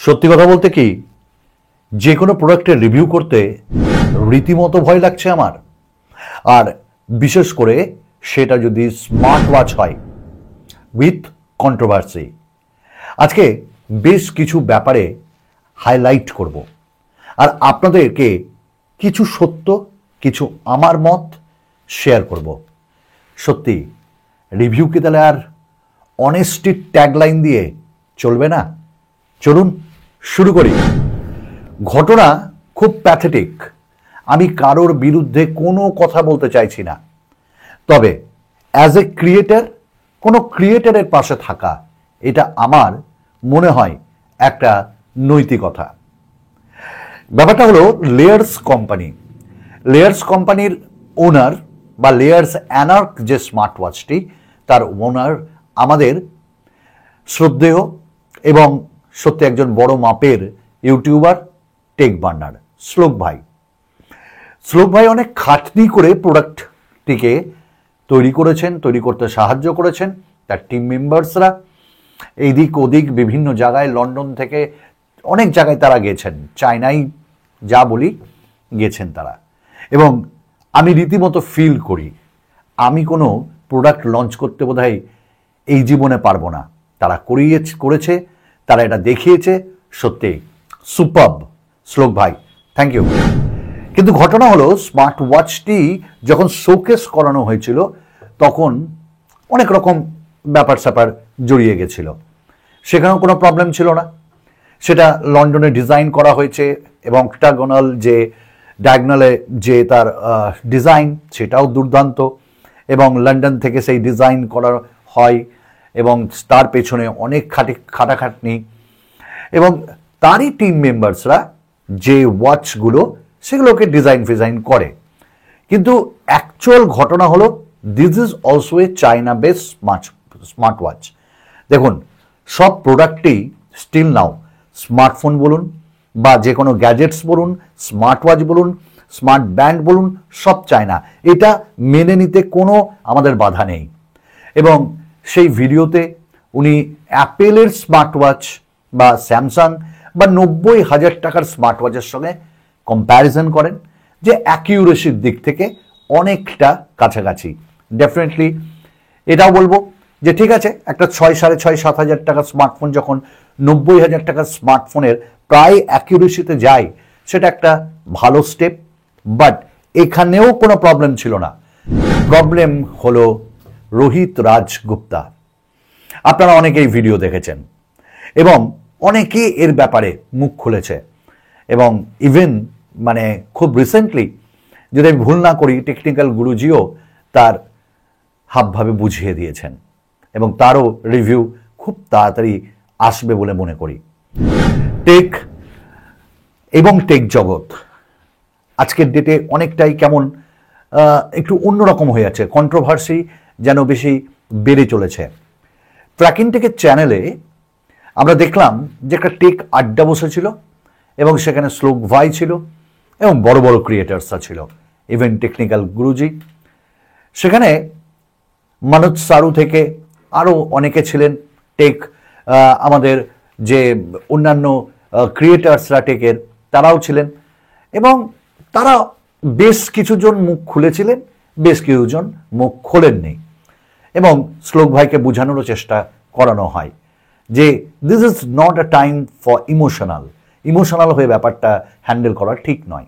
সত্যি কথা বলতে কি, যে কোনো প্রোডাক্টের রিভিউ করতে রীতিমতো ভয় লাগছে আমার। আর বিশেষ করে সেটা যদি স্মার্ট ওয়াচ হয় উইথ কন্ট্রোভার্সি। আজকে বেশ কিছু ব্যাপারে হাইলাইট করব, আর আপনাদেরকে কিছু সত্য, কিছু আমার মত শেয়ার করব। সত্যি রিভিউকে তাহলে আর অনেস্টির ট্যাগলাইন দিয়ে চলবে না। চলুন শুরু করি। ঘটনা খুব প্যাথেটিক। আমি কারোর বিরুদ্ধে কোনো কথা বলতে চাইছি না, তবে অ্যাজ এ ক্রিয়েটার, কোনো ক্রিয়েটারের পাশে থাকা, এটা আমার মনে হয় একটা নৈতিকতা। ব্যাপারটা হলো লেয়ার্স কোম্পানি। লেয়ার্স কোম্পানির ওনার বা লেয়ার্স অ্যানার্ক যে স্মার্ট ওয়াচটি, তার ওনার আমাদের শ্রদ্ধেয় এবং সত্যি একজন বড় মাপের ইউটিউবার, টেক বার্নার শ্লোক ভাই। শ্লোক ভাই অনেক খাটনি করে প্রোডাক্টটিকে তৈরি করেছেন, তৈরি করতে সাহায্য করেছেন তার টিম মেম্বার্সরা। এইদিক ওদিক বিভিন্ন জায়গায়, লন্ডন থেকে অনেক জায়গায় তারা গেছেন, চায়নাই যা বলি গেছেন তারা। এবং আমি রীতিমতো ফিল করি আমি কোনো প্রোডাক্ট লঞ্চ করতে বোধহয় এই জীবনে পারবো না। তারা করেছে, তারা এটা দেখিয়েছে। সত্যি সুপারব শ্লোক ভাই, থ্যাংক ইউ। কিন্তু ঘটনা হলো, স্মার্ট ওয়াচটি যখন শোকেস করানো হয়েছিল তখন অনেক রকম ব্যাপার স্যাপার জড়িয়ে গেছিল। সেখানেও কোনো প্রবলেম ছিল না। সেটা লন্ডনে ডিজাইন করা হয়েছে এবং অক্টাগোনাল যে ডায়াগনালে যে তার ডিজাইন, সেটাও দুর্দান্ত। এবং লন্ডন থেকে সেই ডিজাইন করা হয় এবং তার পেছনে অনেক খাটাখাটনি, এবং তারই টিম মেম্বার্সরা যে ওয়াচগুলো সেগুলোকে ডিজাইন করে। কিন্তু অ্যাকচুয়াল ঘটনা হলো, this is also a China base smart watch. দেখুন, সব প্রোডাক্টই স্টিল নাও, স্মার্টফোন বলুন বা যে কোনো গ্যাজেটস বলুন, স্মার্ট ওয়াচ বলুন, স্মার্ট ব্যান্ড বলুন, সব চায়না। এটা মেনে নিতে কোনো আমাদের বাধা নেই। এবং সেই ভিডিওতে উনি অ্যাপেলের স্মার্ট ওয়াচ বা স্যামসাং বা 90,000 টাকার স্মার্ট ওয়াচের সঙ্গে কম্প্যারিজন করেন, যে অ্যাকিউরেসির দিক থেকে অনেকটা কাছাকাছি। ডেফিনেটলি এটাও বলবো যে ঠিক আছে, একটা 6,500-7,000 টাকার স্মার্টফোন যখন 90,000 টাকার স্মার্টফোনের প্রায় অ্যাকিউরেসিতে যায়, সেটা একটা ভালো স্টেপ। বাট এখানেও কোনো প্রবলেম ছিল না। প্রবলেম হলো রোহিত রাজ গুপ্তা। আপনারা অনেকেই ভিডিও দেখেছেন এবং অনেকে এর ব্যাপারে মুখ খুলেছে। এবং ইভেন খুব রিসেন্টলি, যদি আমি ভুল না করি, টেকনিক্যাল গুরুজিও তার হাবভাবে বুঝিয়ে দিয়েছেন এবং তারও রিভিউ খুব তাড়াতাড়ি আসবে বলে মনে করি। টেক এবং টেক জগৎ আজকের ডেটে অনেকটাই কেমন একটু অন্যরকম হয়ে আছে, কন্ট্রোভার্সি যেন বেশি বেড়ে চলেছে। ট্র্যাকিং টেকের চ্যানেলে আমরা দেখলাম যে একটা টেক আড্ডা বসেছিল এবং সেখানে শ্লোক ভাই ছিল এবং বড় বড় ক্রিয়েটার্সরা ছিল, ইভেন টেকনিক্যাল গুরুজি। সেখানে মনোজ সারু থেকে আরও অনেকে ছিলেন, টেক আমাদের যে অন্যান্য ক্রিয়েটার্সরা টেকের, তারাও ছিলেন। এবং তারা বেশ কিছুজন মুখ খুলেছিলেন, বেশ কিছুজন মুখ খোলেননি। এবং শ্লোক ভাইকে বোঝানোরও চেষ্টা করানো হয় যে this is not a time for emotional হয়ে ব্যাপারটা হ্যান্ডেল করা ঠিক নয়।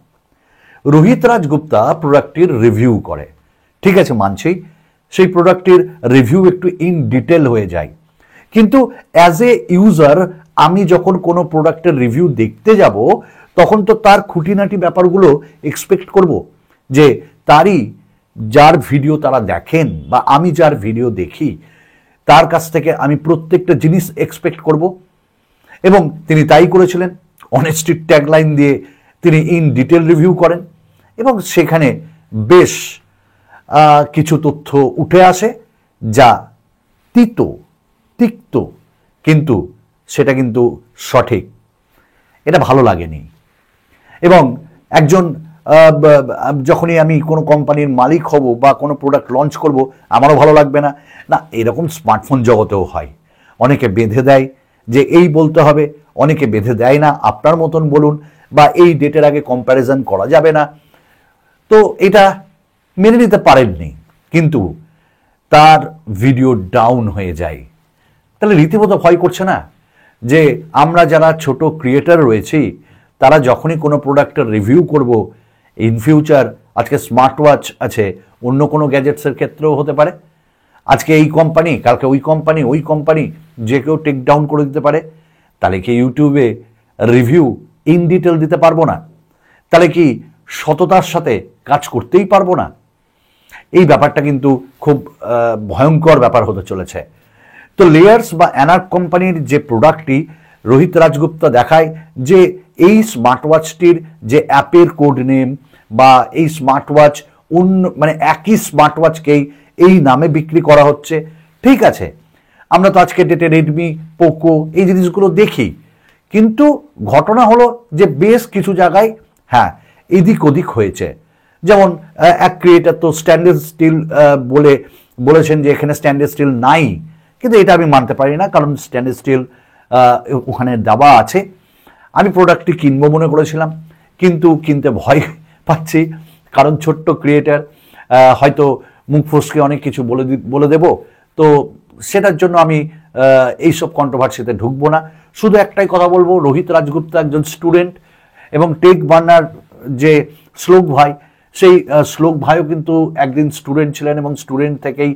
রোহিত রাজ গুপ্তা প্রোডাক্টটির রিভিউ করে, ঠিক আছে, মানছি সেই প্রোডাক্টটির রিভিউ একটু ইন ডিটেল হয়ে যায়। কিন্তু অ্যাজ এ ইউজার আমি যখন কোনো প্রোডাক্টের রিভিউ দেখতে যাব, তখন তো তার খুঁটিনাটি ব্যাপারগুলো এক্সপেক্ট করব, যে তারই যার ভিডিও তারা দেখেন বা আমি যার ভিডিও দেখি, তার কাছ থেকে আমি প্রত্যেকটা জিনিস এক্সপেক্ট করব। এবং তিনি তাই করেছিলেন। অনেস্টির ট্যাগলাইন দিয়ে তিনি ইন ডিটেল রিভিউ করেন এবং সেখানে বেশ কিছু তথ্য উঠে আসে যা তিক্ত, কিন্তু সেটা কিন্তু সঠিক। এটা ভালো লাগেনি। এবং একজন যখনই আমি কোনো কোম্পানির মালিক হব বা কোনো প্রোডাক্ট লঞ্চ করব, আমারও ভালো লাগবে না। না, এরকম স্মার্টফোন জগতেও হয়। অনেকে বেঁধে দেয় যে এই বলতে হবে, অনেকে বেঁধে দেয় না, আপনার মতন বলুন, বা এই ডেটের আগে কম্প্যারিজন করা যাবে না, তো এটা মেনে নিতে পারেননি, কিন্তু তার ভিডিও ডাউন হয়ে যায়। তাহলে রীতিমতো ভয় করছে না যে আমরা যারা ছোট ক্রিয়েটার রয়েছি তারা যখনই কোনো প্রোডাক্টের রিভিউ করব, ইন ফিউচার আজকে স্মার্ট ওয়াচ আছে, অন্য কোনো গ্যাজেটসের ক্ষেত্রেও হতে পারে, আজকে এই কোম্পানি কালকে ওই কোম্পানি যে কেউ টেক ডাউন করে দিতে পারে, তাহলে কি ইউটিউবে রিভিউ ইন ডিটেল দিতে পারবো না? তাহলে কি সততার সাথে কাজ করতেই পারবো না? এই ব্যাপারটা কিন্তু খুব ভয়ঙ্কর ব্যাপার হতে চলেছে। তো লেয়ার্স বা অ্যানার্ক কোম্পানির যে প্রোডাক্টটি রোহিত রাজগুপ্তা দেখায় যে এই স্মার্ট ওয়াচটির যে অ্যাপের কোড নেম বা এই স্মার্ট ওয়াচ অন্য মানে একই স্মার্ট ওয়াচকেই এই নামে বিক্রি করা হচ্ছে, ঠিক আছে, আমরা তো আজকে ডেটে রেডমি, পোকো এই জিনিসগুলো দেখি, কিন্তু ঘটনা হলো যে বেশ কিছু জায়গায় হ্যাঁ এদিক ওদিক হয়েছে। যেমন এক ক্রিয়েটার তো স্ট্যান্ডার্ড স্টিল বলেছেন যে এখানে স্ট্যান্ডার্ড স্টিল নাই, কিন্তু এটা আমি মানতে পারি না, কারণ স্ট্যান্ডার্ড স্টিল ওখানে দেওয়া আছে। আমি প্রোডাক্টটি কিনবো মনে করেছিলাম, কিন্তু কিনতে ভয় পাচ্ছি, কারণ ছোট্ট ক্রিয়েটার, হয়তো মুখ ফসকে অনেক কিছু বলে দেব, তো সেটার জন্য আমি এইসব কন্ট্রোভার্সিতে ঢুকবো না। শুধু একটাই কথা বলবো, রোহিত রাজগুপ্তা একজন স্টুডেন্ট, এবং টেক বার্নার যে শ্লোক ভাই, সেই শ্লোক ভাইও কিন্তু একদিন স্টুডেন্ট ছিলেন, এবং স্টুডেন্ট থেকেই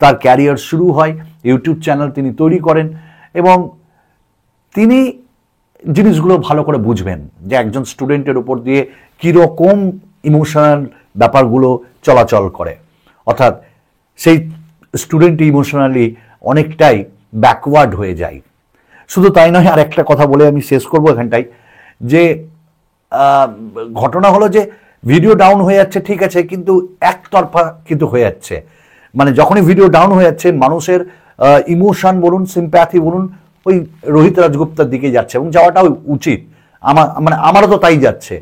তার ক্যারিয়ার শুরু হয়, ইউটিউব চ্যানেল তিনি তৈরি করেন, এবং তিনি জিনিসগুলো ভালো করে বুঝবেন যে একজন স্টুডেন্টের উপর দিয়ে কীরকম ইমোশনাল ব্যাপারগুলো চলাচল করে, অর্থাৎ সেই স্টুডেন্ট ইমোশনালি অনেকটাই ব্যাকওয়ার্ড হয়ে যায়। শুধু তাই নয়, আর একটা কথা বলে আমি শেষ করবো এখানটাই, যে ঘটনা হলো যে ভিডিও ডাউন হয়ে যাচ্ছে, ঠিক আছে, কিন্তু একতরফা কিন্তু হয়ে যাচ্ছে, মানে যখনই ভিডিও ডাউন হয়ে যাচ্ছে মানুষের ইমোশন বলুন, সিম্প্যাথি বলুন, ওই রোহিত রাজগুপ্তার দিকে যাচ্ছে, এবং যাওয়াটাও উচিত, আমারও তো তাই যাচ্ছে।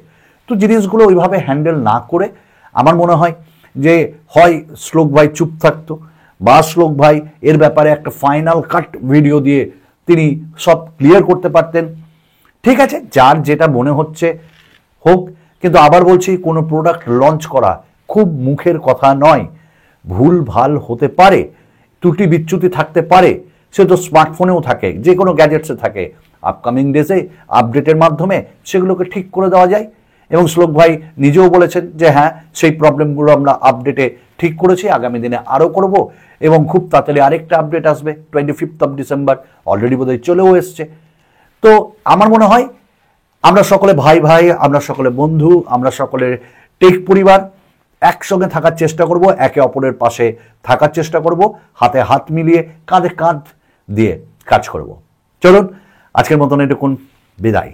তো জিনিসগুলো ওইভাবে হ্যান্ডেল না করে আমার মনে হয় যে হয় শ্লোক ভাই চুপ থাকতো, বা শ্লোক ভাই এর ব্যাপারে একটা ফাইনাল কাট ভিডিও দিয়ে তিনি সব ক্লিয়ার করতে পারতেন। ঠিক আছে, যার যেটা মনে হচ্ছে হোক, কিন্তু আবার বলছি, কোনো প্রোডাক্ট লঞ্চ করা খুব মুখের কথা নয়, ভুল ভাল হতে পারে, ত্রুটি বিচ্যুতি থাকতে পারে, সে তো স্মার্টফোনেও থাকে, যে কোনো গ্যাজেটসে থাকে, আপকামিং ডেজে আপডেটের মাধ্যমে সেগুলোকে ঠিক করে দেওয়া যায়। এবং শ্লোক ভাই নিজেও বলেছেন যে হ্যাঁ, সেই প্রবলেমগুলো আমরা আপডেটে ঠিক করেছি, আগামী দিনে আরও করব, এবং খুব তাড়াতাড়ি আরেকটা আপডেট আসবে 25 ডিসেম্বর, অলরেডি বোধহয় চলেও এসছে। তো আমার মনে হয় আমরা সকলে ভাই ভাই, আমরা সকলে বন্ধু, আমরা সকলের টেক পরিবার একসঙ্গে থাকার চেষ্টা করব, একে অপরের পাশে থাকার চেষ্টা করব, হাতে হাত মিলিয়ে কাঁধে কাঁধ দিয়ে কাজ করব। চলুন আজকের মতন এটুকুন, বিদায়।